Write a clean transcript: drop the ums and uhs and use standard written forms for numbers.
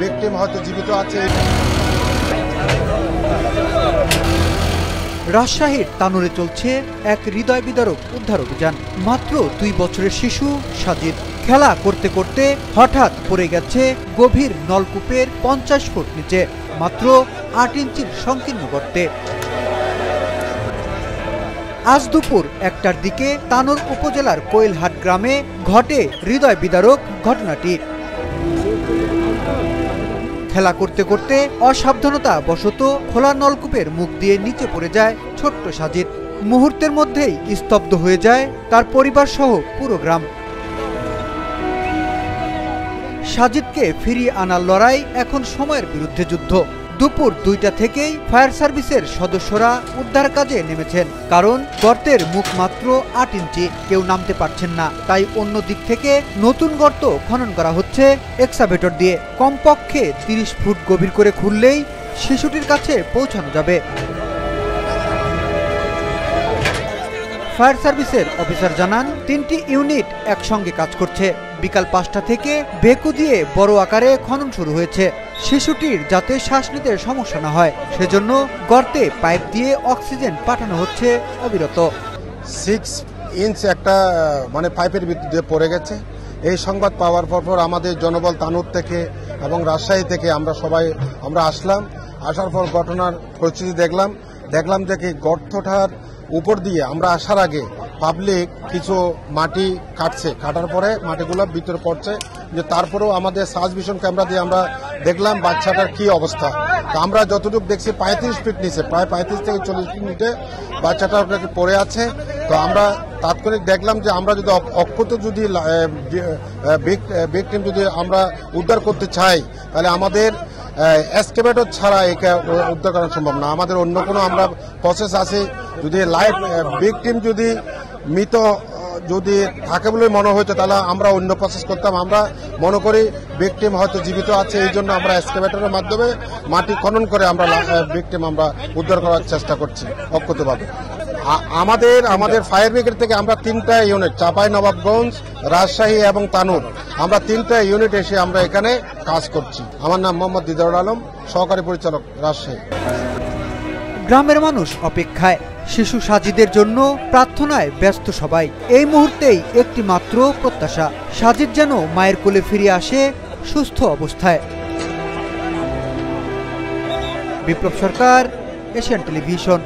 Victim হয়তো জীবিত আছে। রাজশাহীর তানোরে চলছে এক হৃদয় বিদারক উদ্ধার অভিযান। মাত্র 2 বছরের শিশু সাজিদ খেলা করতে করতে হঠাৎ পড়ে গেছে গভীর নলকূপের 50 ফুট নিচে, মাত্র 8 ইঞ্চির সংকীর্ণ গর্তে। আজ দুপুর 1টার দিকে তানোর উপজেলার কোয়েলহাট গ্রামে ঘটে হৃদয় বিদারক ঘটনাটি। খেলা করতে করতে অসাবধানতা বশত খোলা নলকূপের মুখ দিয়ে নিচে পড়ে যায় ছোট্ট সাজিদ। মুহূর্তের মধ্যেই স্তব্ধ হয়ে যায় তার পরিবার সহ পুরো গ্রাম। সাজিদকে ফিরিয়ে আনার লড়াই এখন সময়ের বিরুদ্ধে যুদ্ধ। দুপুর 2টা থেকেই ফায়ার সার্ভিসের সদস্যরা উদ্ধার কাজে নেমেছেন, কারণ গর্তের মুখ মাত্র 8 ইঞ্চি, কেউ নামতে পারছেন না। তাই অন্য দিক থেকে নতুন গর্ত খনন করা হচ্ছে এক্সাভেটর দিয়ে। কমপক্ষে 30 ফুট গভীর করে খুললেই শিশুটির কাছে পৌঁছানো যাবে। ফায়ার সার্ভিসের অফিসার জানান, 3টি ইউনিট একসঙ্গে কাজ করছে। বিকাল 5টা থেকে বেকু দিয়ে বড় আকারে খনন শুরু হয়েছে। শিশুটির যাতে শ্বাস নিতে সমস্যা না হয় সেজন্য গর্তে পাইপ দিয়ে অক্সিজেন পাঠানো হচ্ছে অবিরত। 6 ইঞ্চ একটা পাইপের ভিতরে পড়ে গেছে। এই সংবাদ পাওয়ার পর আমাদের জনবল তানুর থেকে এবং রাজশাহী থেকে আমরা আসলাম। আসার পর ঘটনার পরিস্থিতি দেখলাম যে কি গর্তটার উপর দিয়ে আমরা আসার আগে পাবলিক কিছু মাটি কাটার পরে মাটিগুলো ভিতরে পড়ছে। যে তারপরেও আমাদের সার্চ ভিশন ক্যামেরা দিয়ে আমরা দেখলাম বাচ্চাটার কি অবস্থা। তো আমরা যতটুকু দেখছি 35 ফিট নিচে, প্রায় 35 থেকে 40 ফিট নিচে বাচ্চাটা পড়ে আছে। তো আমরা তাৎক্ষণিক দেখলাম যে আমরা যদি অক্ষত যদি ভিকটিম যদি আমরা উদ্ধার করতে চাই, তাহলে আমাদের এক্সকেভেটর ছাড়া একে উদ্ধার করা সম্ভব না। আমাদের অন্য কোনো আমরা প্রসেস আছে। যদি লাইভ ভিকটিম যদি মৃত যদি থাকে বলে মনে হইতো, তাহলে আমরা অন্য প্রসেস করতাম। আমরা মনে করি ভিকটিম হয়তো জীবিত আছে, এই জন্য আমরা এক্সকেভেটরের মাধ্যমে মাটি খনন করে আমরা ভিকটিম আমরা উদ্ধার করার চেষ্টা করছি অক্ষতভাবে। আমাদের ফায়ার ব্রিগেড থেকে আমরা 3টা ইউনিট, চাঁপাইনবাবগঞ্জ, রাজশাহী এবং তানোর, আমরা 3টা ইউনিট এসে আমরা এখানে কাজ করছি। আমার নাম মোহাম্মদ দিদারুল আলম, সহকারী পরিচালক, রাজশাহী। গ্রামের মানুষ অপেক্ষায়, শিশু সাজিদের জন্য প্রার্থনায় ব্যস্ত সবাই। এই মুহূর্তেই একটি মাত্র প্রত্যাশা, সাজিদ যেন মায়ের কোলে ফিরে আসে সুস্থ অবস্থায়। বিপ্লব সরকার, এশিয়ান টেলিভিশন।